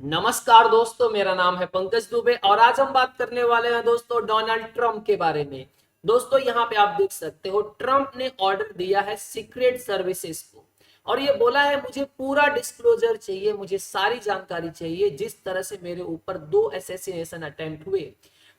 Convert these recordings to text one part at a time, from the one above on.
नमस्कार दोस्तों, मेरा नाम है पंकज दुबे और आज हम बात करने वाले हैं दोस्तों डोनाल्ड ट्रंप के बारे में। दोस्तों यहाँ पे आप देख सकते हो ट्रंप ने ऑर्डर दिया है सीक्रेट सर्विसेज को और ये बोला है मुझे पूरा डिस्क्लोजर चाहिए, मुझे सारी जानकारी चाहिए। जिस तरह से मेरे ऊपर 2 असैसिनेशन अटेम्प्ट हुए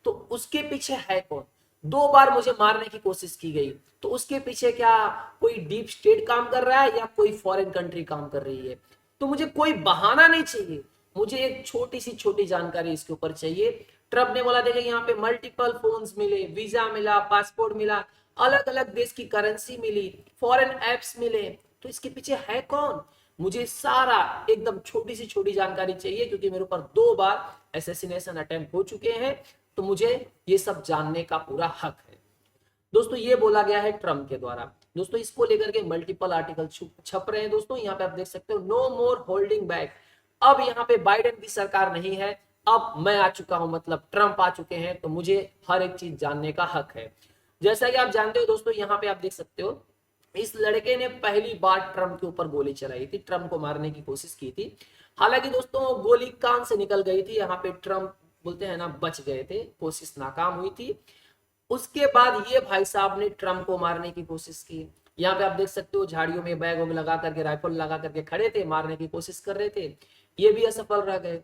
तो उसके पीछे है कौन, 2 बार मुझे मारने की कोशिश की गई तो उसके पीछे क्या कोई डीप स्टेट काम कर रहा है या कोई फॉरेन कंट्री काम कर रही है। तो मुझे कोई बहाना नहीं चाहिए, मुझे एक छोटी सी छोटी जानकारी इसके ऊपर चाहिए। ट्रम्प ने बोला देखिए यहाँ पे मल्टीपल फोन्स मिले, वीजा मिला, पासपोर्ट मिला, अलग अलग देश की करेंसी मिली, फॉरेन एप्स मिले, तो इसके पीछे है कौन, मुझे सारा एकदम छोटी सी छोटी जानकारी चाहिए क्योंकि मेरे ऊपर 2 बार असैसिनेशन अटेम्प्ट हो चुके हैं, तो मुझे ये सब जानने का पूरा हक है। दोस्तों ये बोला गया है ट्रम्प के द्वारा। दोस्तों इसको लेकर के मल्टीपल आर्टिकल छप रहे हैं। दोस्तों यहाँ पे आप देख सकते हो नो मोर होल्डिंग बैक, अब यहाँ पे बाइडेन की सरकार नहीं है, अब मैं आ चुका हूं, मतलब ट्रंप आ चुके हैं, तो मुझे हर एक चीज जानने का हक है। जैसा कि आप जानते हो दोस्तों, यहाँ पे आप देख सकते हो इस लड़के ने पहली बार ट्रंप के ऊपर गोली चलाई थी, ट्रंप को मारने की कोशिश की थी। हालांकि दोस्तों गोली कान से निकल गई थी, यहाँ पे ट्रंप बोलते हैं ना बच गए थे, कोशिश नाकाम हुई थी। उसके बाद ये भाई साहब ने ट्रंप को मारने की कोशिश की। यहाँ पे आप देख सकते हो झाड़ियों में बैग वैग लगा करके, राइफल लगा करके खड़े थे, मारने की कोशिश कर रहे थे, ये भी असफल रह गए।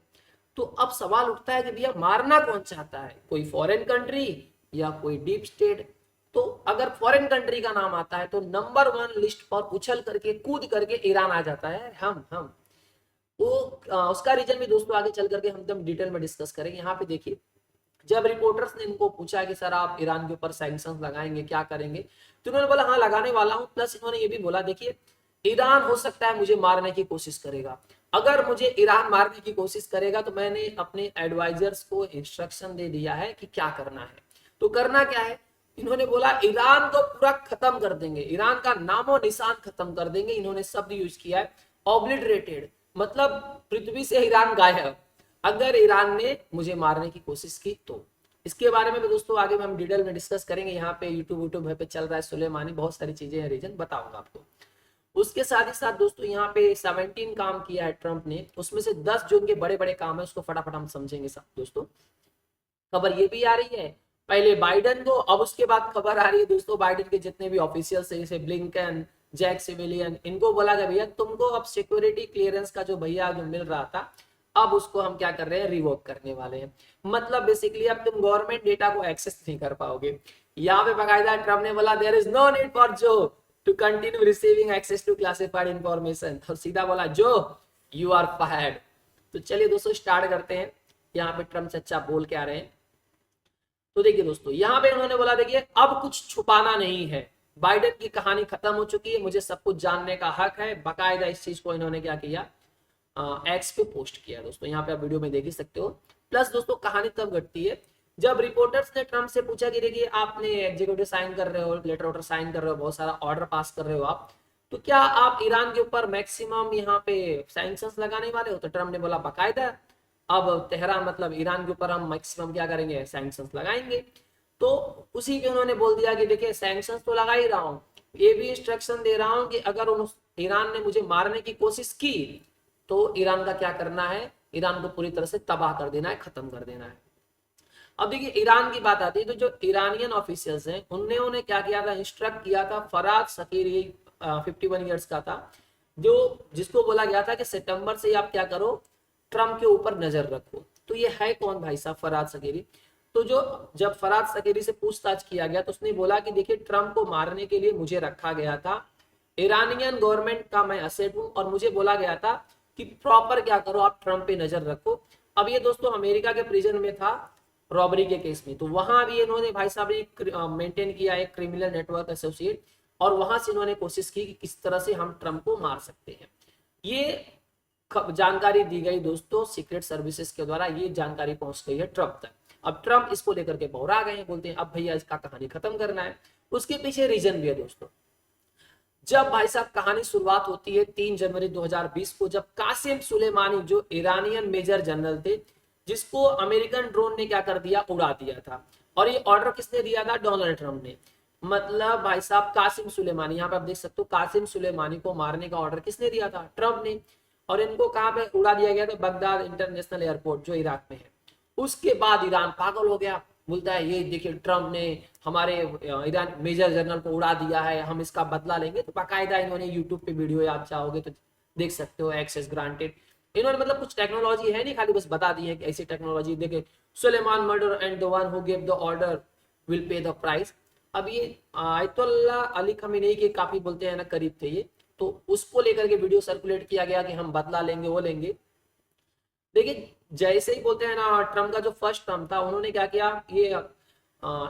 तो अब सवाल उठता है कि भैया मारना कौन चाहता है, कोई फॉरेन कंट्री या कोई डीप स्टेट। तो अगर फॉरेन कंट्री का नाम आता है तो नंबर 1 लिस्ट पर उछल करके कूद करके ईरान आ जाता है। हम वो उसका रीजन भी दोस्तों आगे चल करके हम एकदम डिटेल में डिस्कस करेंगे। यहाँ पे देखिए जब रिपोर्टर्स ने इनको पूछा कि सर आप ईरान के ऊपर सैंक्शंस लगाएंगे, क्या करेंगे, तो उन्होंने बोला हाँ लगाने वाला हूं। प्लस इन्होंने ये भी बोला देखिए ईरान हो सकता है मुझे मारने की कोशिश करेगा, अगर मुझे ईरान मारने की कोशिश करेगा तो मैंने अपने एडवाइजर्स को इंस्ट्रक्शन दे दिया है कि क्या करना है। तो करना क्या है, इन्होंने बोला ईरान को पूरा खत्म कर देंगे, ईरान का नामो निशान खत्म कर देंगे। इन्होंने शब्द यूज किया है ऑब्लिटरेटेड, मतलब पृथ्वी से ईरान गायब अगर ईरान ने मुझे मारने की कोशिश की तो। इसके बारे में भी दोस्तों आगे हम डिटेल में डिस्कस करेंगे। यहाँ पे यूट्यूब पे चल रहा है सुलेमानी, बहुत सारी चीजें हैं, रीजन बताऊंगा आपको। उसके साथ ही साथ दोस्तों यहाँ पे 17 काम किया है ट्रंप ने, उसमें से 10 जो उनके बड़े बड़े काम है उसको फटाफट हम समझेंगे सब दोस्तों। खबर ये भी आ रही है पहले बाइडन को, अब उसके बाद खबर आ रही है दोस्तों बाइडन के जितने भी ऑफिशियल्स है जैसे ब्लिंकन, जैक सिविलियन, इनको बोला गया भैया तुमको अब सिक्योरिटी क्लियरेंस का जो भैया जो मिल रहा था अब उसको हम क्या कर रहे हैं, रिवोक करने वाले हैं। मतलब बेसिकली अब तुम गवर्नमेंट डेटा को एक्सेस नहीं कर पाओगे। यहाँ पे बकायदा ट्रम्प ने बोला there is no need for Joe to continue receiving access to classified information, और सीधा बोला जो यू आर फायर्ड। तो चलिए दोस्तों स्टार्ट करते हैं। यहाँ पे ट्रम्प चच्चा बोल के आ रहे हैं। तो देखिए दोस्तों यहाँ पे उन्होंने बोला देखिए अब कुछ छुपाना नहीं है, बाइडेन की कहानी खत्म हो चुकी है, मुझे सब कुछ जानने का हक है। बाकायदा इस चीज को इन्होंने क्या किया, एक्स पे पोस्ट किया दोस्तों, यहाँ पे आप वीडियो में देख ही सकते हो। प्लस दोस्तों कहानी तब घटती है जब रिपोर्टर्स ने ट्रम्प से पूछा कि देखिए आपने एग्जीक्यूटिव साइन कर रहे हो, लेटर ऑर्डर साइन कर रहे हो, बहुत सारा ऑर्डर पास कर रहे हो आप, तो क्या आप ईरान के ऊपर मैक्सिमम यहाँ पे सैंक्शंस लगाने वाले हो। तो ट्रम्प ने बोला बाकायदा अब तेहरान मतलब ईरान के ऊपर हम मैक्सिमम क्या करेंगे, सैंक्शंस लगाएंगे। तो उसी पे उन्होंने बोल दिया कि देखिए सैंक्शंस तो लगा ही रहा हूँ, ये भी इंस्ट्रक्शन दे रहा हूँ कि अगर उन ईरान ने मुझे मारने की कोशिश की तो ईरान का क्या करना है, ईरान को पूरी तरह से तबाह कर देना है, खत्म कर देना है। अब देखिए ईरान की बात आती है तो जो ईरानियन ऑफिशियल्स हैं उन्होंने क्या किया था, इंस्ट्रक्ट किया था फराज सकीरी 51 ईयर्स का था, जो जिसको बोला गया था कि सितंबर से आप क्या करो, ट्रम्प के ऊपर नजर रखो। तो ये है कौन भाई साहब, फराज सकीरी। तो जो जब फराज सकीरी से पूछताछ किया गया तो उसने बोला कि देखिए ट्रम्प को मारने के लिए मुझे रखा गया था, ईरानियन गवर्नमेंट का मैं असेट हूं और मुझे बोला गया था कि प्रॉपर क्या करो, आप ट्रम्प पे नजर रखो। अब ये दोस्तों अमेरिका के प्रिजन में था रॉबरी के केस में, तो वहां भी इन्होंने भाई साहब ने मेंटेन किया एक क्रिमिनल नेटवर्क एसोसिएट, और वहां से इन्होंने कोशिश की कि किस तरह से हम ट्रम्प को मार सकते हैं। ये जानकारी दी गई दोस्तों सीक्रेट सर्विसेज के द्वारा, ये जानकारी पहुंच गई है ट्रम्प तक। अब ट्रम्प इसको लेकर के बौरा गए हैं, बोलते हैं अब भैया इसका कहानी खत्म करना है। उसके पीछे रीजन भी है दोस्तों। जब भाई साहब कहानी शुरुआत होती है 3 जनवरी 2020 को, जब कासिम सुलेमानी जो ईरानियन मेजर जनरल थे, जिसको अमेरिकन ड्रोन ने क्या कर दिया, उड़ा दिया था। और ये ऑर्डर किसने दिया था, डोनाल्ड ट्रंप ने। मतलब भाई साहब कासिम सुलेमानी, यहाँ पे आप देख सकते हो कासिम सुलेमानी को मारने का ऑर्डर किसने दिया था, ट्रंप ने। और इनको कहाँ पे उड़ा दिया गया, तो बगदाद इंटरनेशनल एयरपोर्ट जो इराक में है। उसके बाद ईरान पागल हो गया, बोलता है ये देखिए ट्रम्प ने हमारे ईरान मेजर जनरल को उड़ा दिया है, हम इसका बदला लेंगे। तो बाकायदा इन्होंने यूट्यूब पे वीडियो, आप चाहोगे तो देख सकते हो, एक्सेस ग्रांटेड। इन्होंने मतलब कुछ टेक्नोलॉजी है नहीं, खाली बस बता दी है कि ऐसी टेक्नोलॉजी देखे, Soleimani murder and the one who give the order will pay the price. अब ये आयतुल्लाह अली खamenei के काफी बोलते हैं ना करीब थे ये, तो उसको लेकर के वीडियो सर्कुलेट किया गया कि हम बदला लेंगे, वो लेंगे। देखिए जैसे ही बोलते हैं ना ट्रम्प का जो फर्स्ट टर्म था, उन्होंने क्या किया, ये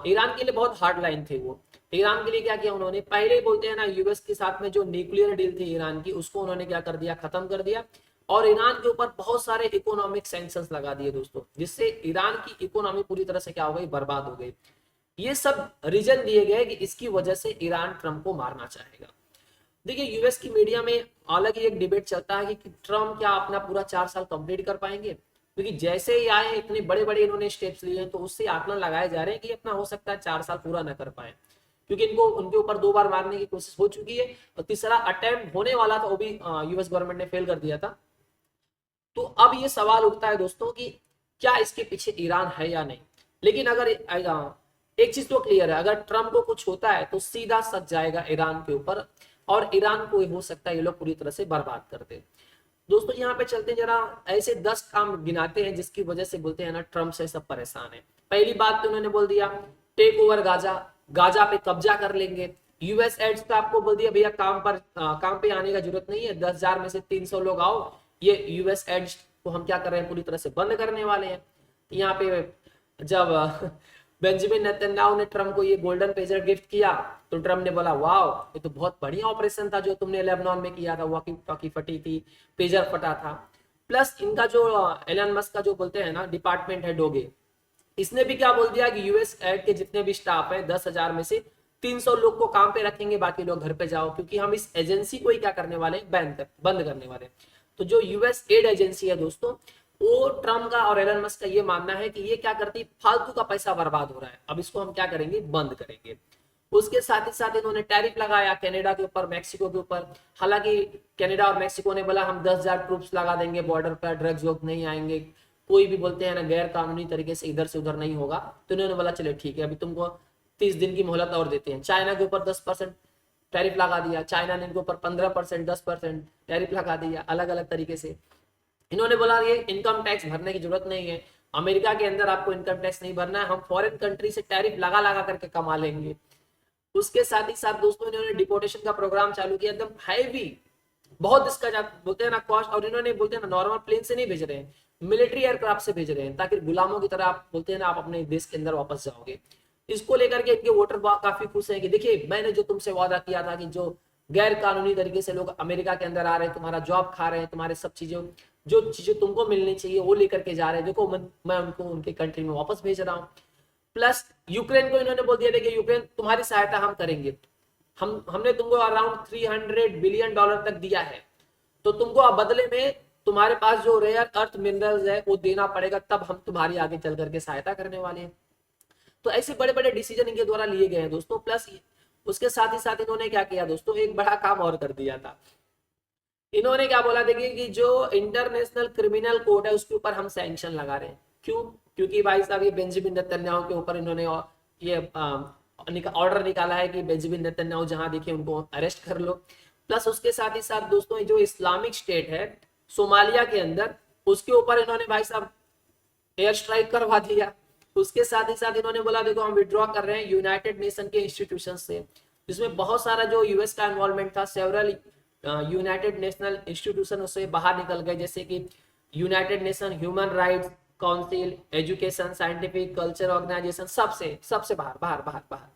ईरान के लिए बहुत हार्ड लाइन थे वो। ईरान के लिए क्या किया उन्होंने, पहले ही बोलते हैं ना यूएस के साथ में जो न्यूक्लियर डील थी ईरान की, उसको उन्होंने क्या कर दिया, खत्म कर दिया। और ईरान के ऊपर बहुत सारे इकोनॉमिक सैंक्शंस लगा दिए दोस्तों, जिससे ईरान की इकोनॉमी पूरी तरह से क्या हो गई, बर्बाद हो गई। ये सब रीजन दिए गए कि इसकी वजह से ईरान ट्रम्प को मारना चाहेगा। देखिए यूएस की मीडिया में अलग ही एक डिबेट चलता है कि ट्रम्प क्या अपना पूरा 4 साल कंप्लीट कर पाएंगे, क्योंकि जैसे ही आए इतने बड़े बड़े इन्होंने स्टेप्स लिए हैं, तो उससे आकलन लगाए जा रहे हैं कि अपना हो सकता है 4 साल पूरा न कर पाए, क्योंकि इनको उनके ऊपर 2 बार मारने की कोशिश हो चुकी है और तीसरा अटेम्प्ट होने वाला था, वो भी यूएस गवर्नमेंट ने फेल कर दिया था। तो अब ये सवाल उठता है दोस्तों कि क्या इसके पीछे ईरान है या नहीं। लेकिन अगर एक चीज तो क्लियर है, अगर ट्रम्प को कुछ होता है तो सीधा सच जाएगा ईरान के ऊपर, और ईरान को हो सकता है ये लोग पूरी तरह से बर्बाद कर दे। दोस्तों यहाँ पे चलते हैं जरा, ऐसे 10 काम गिनाते हैं जिसकी वजह से बोलते हैं ना ट्रम्प से सब परेशान है। पहली बात तो उन्होंने बोल दिया टेक ओवर गाजा, गाजा पे कब्जा कर लेंगे। यूएस एड्स का आपको बोल दिया भैया काम पे आने का जरूरत नहीं है, 10,000 में से 300 लोग आओ, ये यूएस एड्स को हम क्या कर रहे हैं, पूरी तरह से बंद करने वाले हैं। यहाँ पे जब बेंजामिन नेतन्याहू ने ट्रम्प को ये गोल्डन पेजर गिफ्ट किया, तो ट्रम्प ने बोला वाओ ये तो बहुत बढ़िया ऑपरेशन था जो तुमने लेबनान में किया था, वॉकी टॉकी फटी थी, पेजर फटा था। प्लस इनका जो एलन मस्क का जो बोलते हैं ना डिपार्टमेंट है डोगे, इसने भी क्या बोल दिया कि यूएस एड के जितने भी स्टाफ है 10,000 में से 300 लोग को काम पे रखेंगे, बाकी लोग घर पे जाओ, क्योंकि हम इस एजेंसी को ही क्या करने वाले हैं, बंद करने वाले हैं। तो जो यूएस एड एजेंसी है दोस्तों, वो ट्रम्प का और एलन मस्क का ये मानना है कि ये क्या करती, फालतू का पैसा बर्बाद हो रहा है, अब इसको हम क्या करेंगे, बंद करेंगे। उसके साथ ही साथ इन्होंने टैरिफ लगाया कनाडा के ऊपर, मैक्सिको के ऊपर। हालांकि कनाडा और मैक्सिको ने बोला हम 10,000 ट्रूप्स लगा देंगे बॉर्डर पर, ड्रग्स लोग नहीं आएंगे, कोई भी बोलते हैं ना गैर कानूनी तरीके से इधर से उधर नहीं होगा। तो इन्होंने बोला चले ठीक है, अभी तुमको 30 दिन की मोहलत और देते हैं। चाइना के ऊपर 10% टैरिफ लगा दिया, चाइना ने इनके ऊपर 15%, 10% टैरिफ लगा दिया, अलग अलग तरीके से। इन्होंने बोला ये इनकम टैक्स भरने की जरूरत नहीं है, अमेरिका के अंदर आपको इनकम टैक्स नहीं भरना है, हम फॉरेन कंट्री से टैरिफ लगा लगा करके कमा लेंगे। उसके साथ ही साथ दोस्तों इन्होंने डिपोर्टेशन का प्रोग्राम चालू किया, एकदम हैवी, बहुत इसका बोलते हैं ना कॉस्ट। और इन्होंने बोलते हैं ना नॉर्मल प्लेन से नहीं भेज रहे हैं, मिलिट्री एयरक्राफ्ट से भेज रहे हैं, ताकि गुलामों की तरह आप बोलते हैं ना आप अपने देश के अंदर वापस जाओगे। इसको लेकर के इनके वोटर काफी खुश हैं कि देखिए मैंने जो तुमसे वादा किया था कि जो गैर कानूनी तरीके से लोग अमेरिका के अंदर आ रहे हैं, तुम्हारा जॉब खा रहे हैं, तुम्हारे सब चीजें जो चीजें तुमको मिलनी चाहिए वो लेकर के जा रहे हैं, देखो मैं उनको उनके कंट्री में वापस भेज रहा हूँ। प्लस यूक्रेन को इन्होंने बोल दिया था कि यूक्रेन तुम्हारी सहायता हम करेंगे, हमने तुमको अराउंड $300 बिलियन तक दिया है, तो तुमको अब बदले में तुम्हारे पास जो रेयर अर्थ मिनरल्स है वो देना पड़ेगा, तब हम तुम्हारी आगे चल करके सहायता करने वाले हैं। तो ऐसे बड़े बड़े डिसीजन इनके द्वारा लिए गए हैं दोस्तों। प्लस उसके साथ ही साथ इन्होंने क्या किया दोस्तों, एक बड़ा काम और कर दिया था। इन्होंने क्या बोला, देखिए कि जो इंटरनेशनल क्रिमिनल कोर्ट है उसके ऊपर हम सैंक्शन लगा रहे हैं। क्यों? क्योंकि भाई साहब ये बेंजामिन नेतन्याहू के ऊपर इन्होंने ये ऑर्डर निकाला है कि बेंजामिन नेतन्याहू जहां देखे उनको अरेस्ट कर लो। प्लस उसके साथ ही साथ दोस्तों जो इस्लामिक स्टेट है सोमालिया के अंदर, उसके ऊपर इन्होंने भाई साहब एयर स्ट्राइक करवा दिया। उसके साथ ही साथ इन्होंने बोला देखो हम विड्रॉ कर रहे हैं यूनाइटेड नेशन के इंस्टीट्यूशन से, जिसमें बहुत सारा जो यूएस का इन्वॉल्वमेंट था, सेवरल यूनाइटेड नेशनल इंस्टीट्यूशन उससे बाहर निकल गए, जैसे कि United Nation Human Rights Council, education, scientific, culture organisation, सबसे बाहर बाहर बाहर बाहर।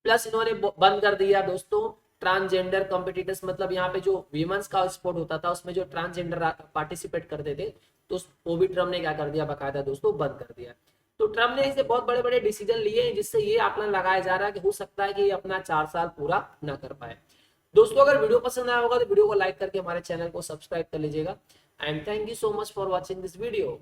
प्लस इन्होंने बंद कर दिया दोस्तों ट्रांसजेंडर कॉम्पिटिटर्स, मतलब यहाँ पे जो वीमेंस का स्पोर्ट होता था उसमें जो ट्रांसजेंडर पार्टिसिपेट करते थे, तो वो भी ट्रम्प ने क्या कर दिया, बाकायदा दोस्तों बंद कर दिया। तो ट्रम्प ने इसे बहुत बड़े बड़े डिसीजन लिए हैं, जिससे ये आकलन लगाया जा रहा है कि हो सकता है कि ये अपना 4 साल पूरा न कर पाए। दोस्तों अगर वीडियो पसंद आया होगा तो वीडियो को लाइक करके हमारे चैनल को सब्सक्राइब कर लीजिएगा। And thank you so much for watching this video.